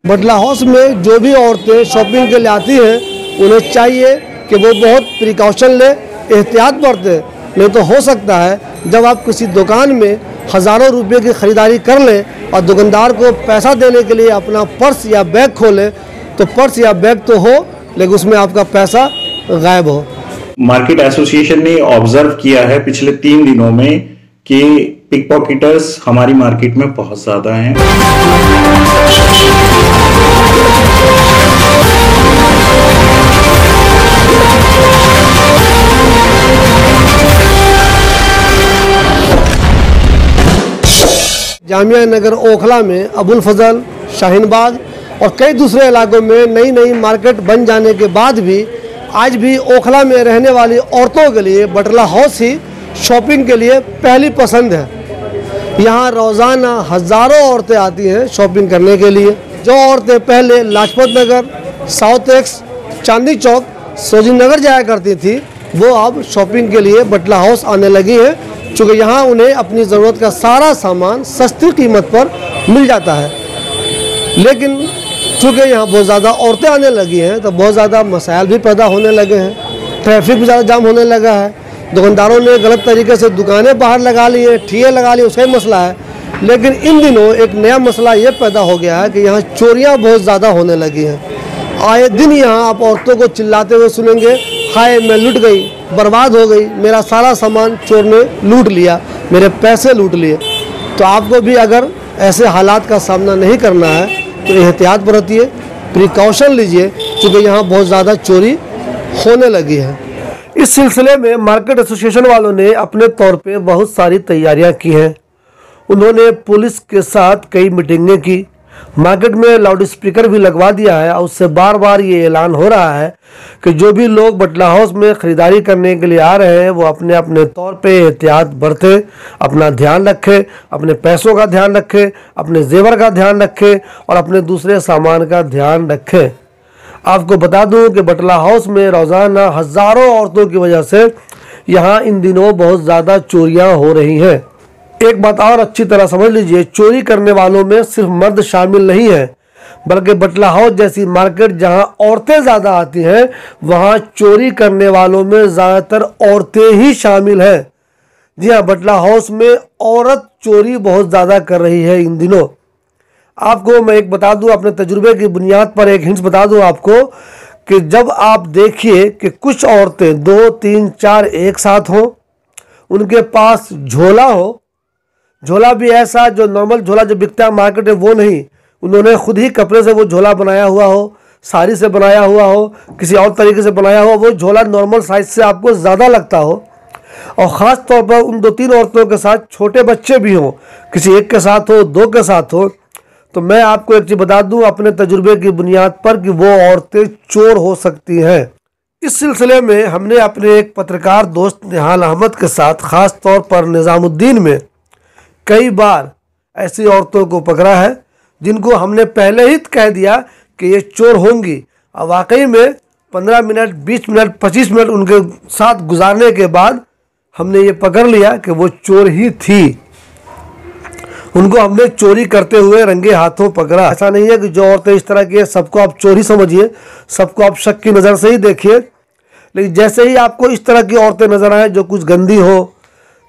बटला house में जो भी औरतें शॉपिंग के लिए आती हैं उन्हें चाहिए कि वो बहुत प्रिकॉशन ले, एहतियात बरतें। नहीं तो हो सकता है जब आप किसी दुकान में हज़ारों रुपए की ख़रीदारी कर लें और दुकानदार को पैसा देने के लिए अपना पर्स या बैग खोलें, तो पर्स या बैग तो हो लेकिन उसमें आपका पैसा गायब हो। मार्केट एसोसिएशन ने ऑब्जर्व किया है पिछले 3 दिनों में कि पिक पॉकेटर्स हमारी मार्केट में बहुत ज़्यादा हैं। जामिया नगर ओखला में अबुल फजल, शाहीन बाग और कई दूसरे इलाकों में नई नई मार्केट बन जाने के बाद भी आज भी ओखला में रहने वाली औरतों के लिए बटला हाउस ही शॉपिंग के लिए पहली पसंद है। यहाँ रोज़ाना हज़ारों औरतें आती हैं शॉपिंग करने के लिए। जो औरतें पहले लाजपत नगर, साउथ एक्स, चांदनी चौक, सोजी नगर जाया करती थी, वो अब शॉपिंग के लिए बटला हाउस आने लगी हैं, क्योंकि यहाँ उन्हें अपनी ज़रूरत का सारा सामान सस्ती कीमत पर मिल जाता है। लेकिन चूँकि यहाँ बहुत ज़्यादा औरतें आने लगी हैं तो बहुत ज़्यादा मसाइल भी पैदा होने लगे हैं। ट्रैफिक भी ज़्यादा जाम होने लगा है, दुकानदारों ने गलत तरीके से दुकानें बाहर लगा ली हैं, ठिये लगा ली, उसका ही मसला है। लेकिन इन दिनों एक नया मसला ये पैदा हो गया है कि यहाँ चोरियाँ बहुत ज़्यादा होने लगी हैं। आए दिन यहाँ आप औरतों को चिल्लाते हुए सुनेंगे, हाय मैं लुट गई, बर्बाद हो गई, मेरा सारा सामान चोर ने लूट लिया, मेरे पैसे लूट लिए। तो आपको भी अगर ऐसे हालात का सामना नहीं करना है तो एहतियात बरतिए, प्रिकॉशन लीजिए, क्योंकि यहाँ बहुत ज़्यादा चोरी होने लगी है। इस सिलसिले में मार्केट एसोसिएशन वालों ने अपने तौर पे बहुत सारी तैयारियां की हैं। उन्होंने पुलिस के साथ कई मीटिंगें की, मार्केट में लाउड स्पीकर भी लगवा दिया है और उससे बार बार ये ऐलान हो रहा है कि जो भी लोग बटला हाउस में ख़रीदारी करने के लिए आ रहे हैं वो अपने अपने तौर पे एहतियात बरतें, अपना ध्यान रखें, अपने पैसों का ध्यान रखें, अपने जेवर का ध्यान रखें और अपने दूसरे सामान का ध्यान रखें। आपको बता दूं कि बटला हाउस में रोज़ाना हज़ारों औरतों की वजह से यहाँ इन दिनों बहुत ज़्यादा चोरियाँ हो रही हैं। एक बात और अच्छी तरह समझ लीजिए, चोरी करने वालों में सिर्फ मर्द शामिल नहीं है, बल्कि बटला हाउस जैसी मार्केट जहां औरतें ज़्यादा आती हैं वहां चोरी करने वालों में ज़्यादातर औरतें ही शामिल हैं। जी हाँ, बटला हाउस में औरत चोरी बहुत ज़्यादा कर रही है इन दिनों। आपको मैं एक बता दूं, अपने तजुर्बे की बुनियाद पर एक हिंट्स बता दूं आपको कि जब आप देखिए कि कुछ औरतें 2, 3, 4 एक साथ हों, उनके पास झोला हो, झोला भी ऐसा जो नॉर्मल झोला जो बिकता है मार्केट में वो नहीं, उन्होंने खुद ही कपड़े से वो झोला बनाया हुआ हो, साड़ी से बनाया हुआ हो, किसी और तरीके से बनाया हो, वो झोला नॉर्मल साइज से आपको ज़्यादा लगता हो, और ख़ास तौर पर उन 2-3 औरतों के साथ छोटे बच्चे भी हों, किसी एक के साथ हो, 2 के साथ हो, तो मैं आपको एक चीज़ बता दूं अपने तजुर्बे की बुनियाद पर कि वो औरतें चोर हो सकती हैं। इस सिलसिले में हमने अपने एक पत्रकार दोस्त निहाल अहमद के साथ ख़ास तौर पर निज़ामुद्दीन में कई बार ऐसी औरतों को पकड़ा है जिनको हमने पहले ही कह दिया कि ये चोर होंगी, और वाकई में 15 मिनट, 20 मिनट, 25 मिनट उनके साथ गुजारने के बाद हमने ये पकड़ लिया कि वो चोर ही थी। उनको हमने चोरी करते हुए रंगे हाथों पकड़ा। ऐसा नहीं है कि जो औरतें इस तरह की है सबको आप चोरी समझिए, सबको आप शक की नज़र से ही देखिए, लेकिन जैसे ही आपको इस तरह की औरतें नज़र आए जो कुछ गंदी हो,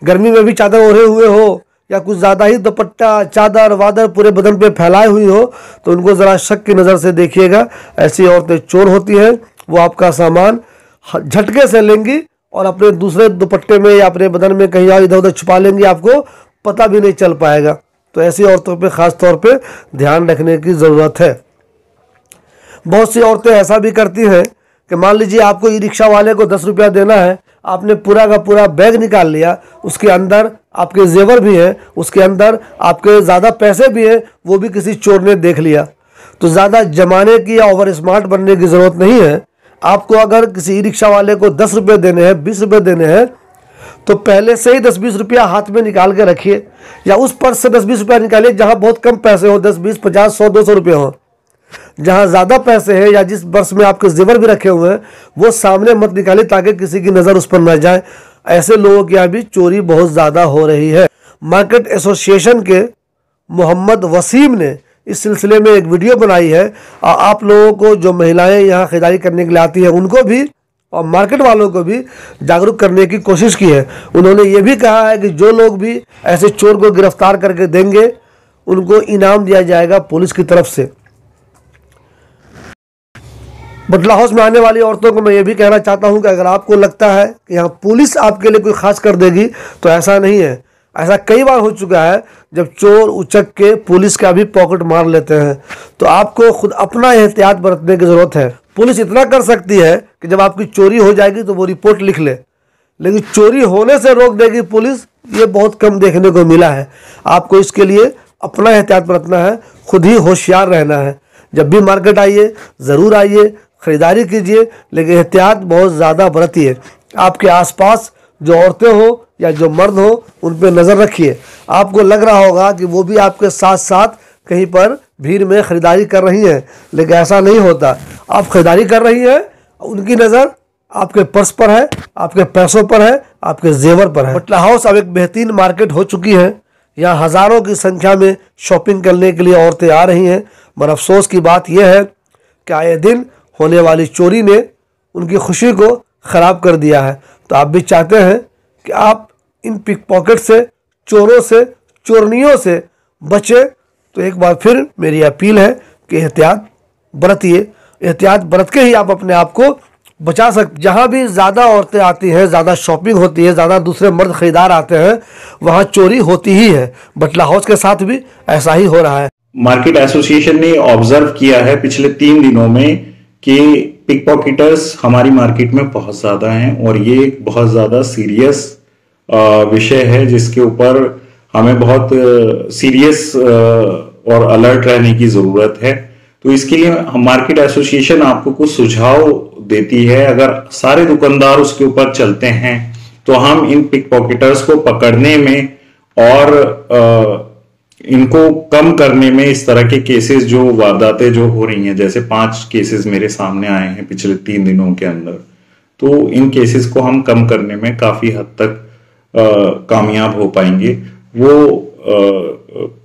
गर्मी में भी चादर ओढ़े हुए हो, या कुछ ज़्यादा ही दुपट्टा, चादर वादर पूरे बदन पे फैलाए हुई हो, तो उनको ज़रा शक की नज़र से देखिएगा। ऐसी औरतें चोर होती हैं, वो आपका सामान झटके से लेंगी और अपने दूसरे दुपट्टे में या अपने बदन में कहीं और इधर उधर छुपा लेंगी, आपको पता भी नहीं चल पाएगा। तो ऐसी औरतों पे ख़ास तौर पे ध्यान रखने की ज़रूरत है। बहुत सी औरतें ऐसा भी करती हैं कि मान लीजिए आपको ई रिक्शा वाले को 10 रुपया देना है, आपने पूरा का पूरा बैग निकाल लिया, उसके अंदर आपके जेवर भी हैं, उसके अंदर आपके ज़्यादा पैसे भी हैं, वो भी किसी चोर ने देख लिया। तो ज़्यादा जमाने की या ओवर स्मार्ट बनने की ज़रूरत नहीं है। आपको अगर किसी ई रिक्शा वाले को 10 रुपये देने हैं, 20 रुपये देने हैं, तो पहले से ही 10-20 रुपया हाथ में निकाल के रखिए, या उस पर्स से 10-20 रुपया निकालिए जहाँ बहुत कम पैसे हो, 10, 20, 50, 100, 200 रुपये हो। जहाँ ज़्यादा पैसे हैं या जिस पर्स में आपके जेवर भी रखे हुए हैं वो सामने मत निकालिए ताकि किसी की नज़र उस पर न जाए। ऐसे लोगों के यहाँ भी चोरी बहुत ज़्यादा हो रही है। मार्केट एसोसिएशन के मोहम्मद वसीम ने इस सिलसिले में एक वीडियो बनाई है। आप लोगों को, जो महिलाएं यहाँ खरीदारी करने के लिए आती हैं, उनको भी और मार्केट वालों को भी जागरूक करने की कोशिश की है। उन्होंने ये भी कहा है कि जो लोग भी ऐसे चोर को गिरफ्तार करके देंगे उनको इनाम दिया जाएगा पुलिस की तरफ से। बटला हाउस में आने वाली औरतों को मैं ये भी कहना चाहता हूँ कि अगर आपको लगता है कि यहाँ पुलिस आपके लिए कोई खास कर देगी, तो ऐसा नहीं है। ऐसा कई बार हो चुका है जब चोर उचक के पुलिस का भी पॉकेट मार लेते हैं। तो आपको खुद अपना एहतियात बरतने की ज़रूरत है। पुलिस इतना कर सकती है कि जब आपकी चोरी हो जाएगी तो वो रिपोर्ट लिख ले, लेकिन चोरी होने से रोक देगी पुलिस, ये बहुत कम देखने को मिला है। आपको इसके लिए अपना एहतियात बरतना है, खुद ही होशियार रहना है। जब भी मार्केट आइए ज़रूर आइए, ख़रीदारी कीजिए, लेकिन एहतियात बहुत ज़्यादा बरतिए। आपके आसपास जो औरतें हो या जो मर्द हो, उन पर नज़र रखिए। आपको लग रहा होगा कि वो भी आपके साथ साथ कहीं पर भीड़ में ख़रीदारी कर रही हैं, लेकिन ऐसा नहीं होता। आप ख़रीदारी कर रही हैं, उनकी नज़र आपके पर्स पर है, आपके पैसों पर है, आपके जेवर पर है। बटला हाउस अब एक बेहतरीन मार्केट हो चुकी है। यहाँ हज़ारों की संख्या में शॉपिंग करने के लिए औरतें आ रही हैं, मगर अफसोस की बात यह है कि आए दिन होने वाली चोरी ने उनकी खुशी को ख़राब कर दिया है। तो आप भी चाहते हैं कि आप इन पिक पॉकेट से, चोरों से, चोरनियों से बचें, तो एक बार फिर मेरी अपील है कि एहतियात बरतिए। एहतियात बरत के ही आप अपने आप को बचा सकते। जहाँ भी ज़्यादा औरतें आती हैं, ज़्यादा शॉपिंग होती है, ज़्यादा दूसरे मर्द खरीदार आते हैं, वहाँ चोरी होती ही है। बटला हाउस के साथ भी ऐसा ही हो रहा है। मार्केट एसोसिएशन ने ऑब्जर्व किया है पिछले 3 दिनों में कि पिक पॉकेटर्स हमारी मार्केट में बहुत ज्यादा हैं, और ये एक बहुत ज्यादा सीरियस विषय है जिसके ऊपर हमें बहुत सीरियस और अलर्ट रहने की जरूरत है। तो इसके लिए मार्केट एसोसिएशन आपको कुछ सुझाव देती है। अगर सारे दुकानदार उसके ऊपर चलते हैं तो हम इन पिक पॉकेटर्स को पकड़ने में और इनको कम करने में, इस तरह के केसेस जो वारदातें जो हो रही हैं, जैसे 5 केसेस मेरे सामने आए हैं पिछले 3 दिनों के अंदर, तो इन केसेस को हम कम करने में काफी हद तक कामयाब हो पाएंगे।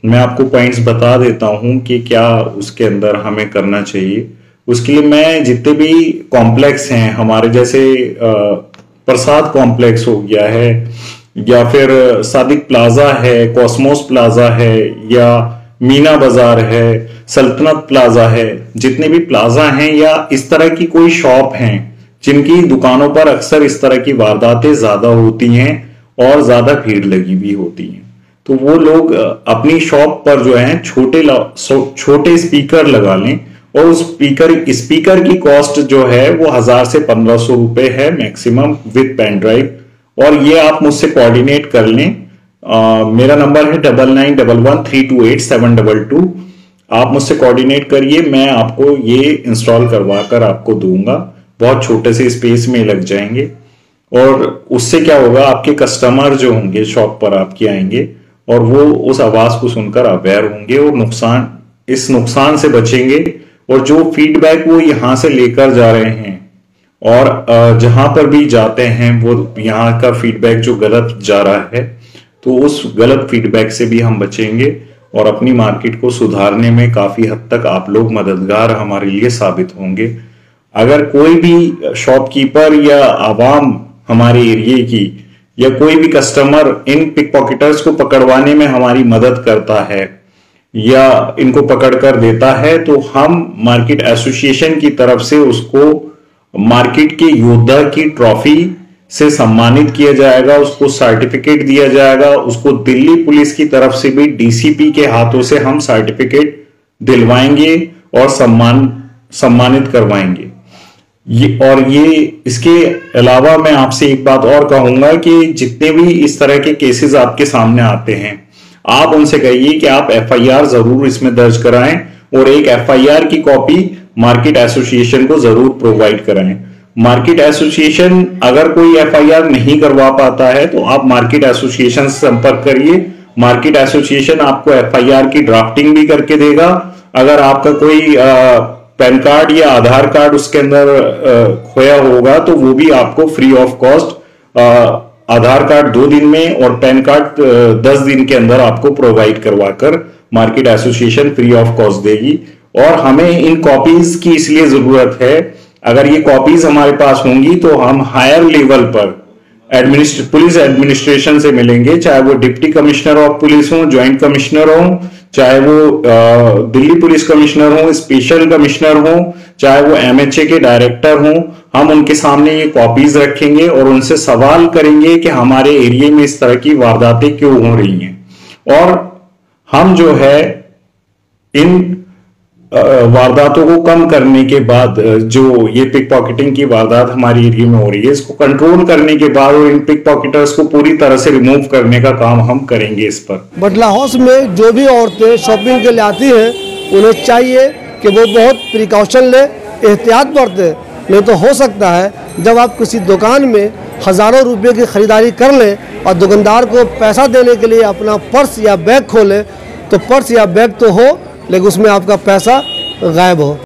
मैं आपको पॉइंट्स बता देता हूं कि क्या उसके अंदर हमें करना चाहिए। उसके लिए मैं जितने भी कॉम्प्लेक्स हैं हमारे, जैसे प्रसाद कॉम्प्लेक्स हो गया है, या फिर सादिक प्लाजा है, कॉस्मोस प्लाजा है, या मीना बाजार है, सल्तनत प्लाजा है, जितने भी प्लाजा हैं या इस तरह की कोई शॉप हैं जिनकी दुकानों पर अक्सर इस तरह की वारदातें ज्यादा होती हैं और ज्यादा भीड़ लगी हुई होती है, तो वो लोग अपनी शॉप पर जो है छोटे स्पीकर लगा लें, और उस स्पीकर की कॉस्ट जो है वो 1000 से 1500 रुपए है मैक्सिमम विद पेन ड्राइव। और ये आप मुझसे कोऑर्डिनेट कर लें। मेरा नंबर है 9911328722। आप मुझसे कोऑर्डिनेट करिए, मैं आपको ये इंस्टॉल करवा कर आपको दूंगा। बहुत छोटे से स्पेस में लग जाएंगे, और उससे क्या होगा, आपके कस्टमर जो होंगे शॉप पर आपके आएंगे और वो उस आवाज को सुनकर अवेयर होंगे और इस नुकसान से बचेंगे। और जो फीडबैक वो यहां से लेकर जा रहे हैं और जहां पर भी जाते हैं वो यहाँ का फीडबैक जो गलत जा रहा है, तो उस गलत फीडबैक से भी हम बचेंगे और अपनी मार्केट को सुधारने में काफी हद तक आप लोग मददगार हमारे लिए साबित होंगे। अगर कोई भी शॉपकीपर या आवाम हमारे एरिया की या कोई भी कस्टमर इन पिक पॉकेटर्स को पकड़वाने में हमारी मदद करता है या इनको पकड़ कर देता है, तो हम मार्केट एसोसिएशन की तरफ से उसको मार्केट के योद्धा की ट्रॉफी से सम्मानित किया जाएगा, उसको सर्टिफिकेट दिया जाएगा। उसको दिल्ली पुलिस की तरफ से भी डीसीपी के हाथों से हम सर्टिफिकेट दिलवाएंगे और सम्मानित करवाएंगे। ये इसके अलावा मैं आपसे एक बात और कहूंगा कि जितने भी इस तरह के केसेस आपके सामने आते हैं, आप उनसे कहिए कि आप एफआईआर जरूर इसमें दर्ज कराएं और एक एफआईआर की कॉपी मार्केट एसोसिएशन को जरूर प्रोवाइड कराएं। मार्केट एसोसिएशन अगर कोई एफआईआर नहीं करवा पाता है तो आप मार्केट एसोसिएशन से संपर्क करिए। मार्केट एसोसिएशन आपको एफआईआर की ड्राफ्टिंग भी करके देगा। अगर आपका कोई पैन कार्ड या आधार कार्ड उसके अंदर खोया होगा तो वो भी आपको free of cost Aadhaar card 2 दिन में और पैन कार्ड 10 दिन के अंदर आपको प्रोवाइड करवाकर market association free of cost देगी। और हमें इन कॉपीज की इसलिए जरूरत है, अगर ये कॉपीज हमारे पास होंगी तो हम हायर लेवल पर पुलिस एडमिनिस्ट्रेशन से मिलेंगे, चाहे वो डिप्टी कमिश्नर ऑफ पुलिस हो, ज्वाइंट कमिश्नर हो, चाहे वो दिल्ली पुलिस कमिश्नर हो, स्पेशल कमिश्नर हो, चाहे वो एमएचए के डायरेक्टर हो। हम उनके सामने ये कॉपीज रखेंगे और उनसे सवाल करेंगे कि हमारे एरिया में इस तरह की वारदातें क्यों हो रही हैं। और हम जो है इन वारदातों को कम करने के बाद, जो ये पिक पॉकेटिंग की वारदात हमारी एरिया में हो रही है, इसको कंट्रोल करने के बाद और इन पिक पॉकेटर्स को पूरी तरह से रिमूव करने का काम हम करेंगे इस पर। बटला हाउस में जो भी औरतें शॉपिंग के लिए आती हैं, उन्हें चाहिए कि वो बहुत प्रिकॉशन ले, एहतियात बरते। नहीं तो हो सकता है जब आप किसी दुकान में हज़ारों रुपये की खरीदारी कर लें और दुकानदार को पैसा देने के लिए अपना पर्स या बैग खोलें, तो पर्स या बैग तो हो लेकिन उसमें आपका पैसा गायब हो।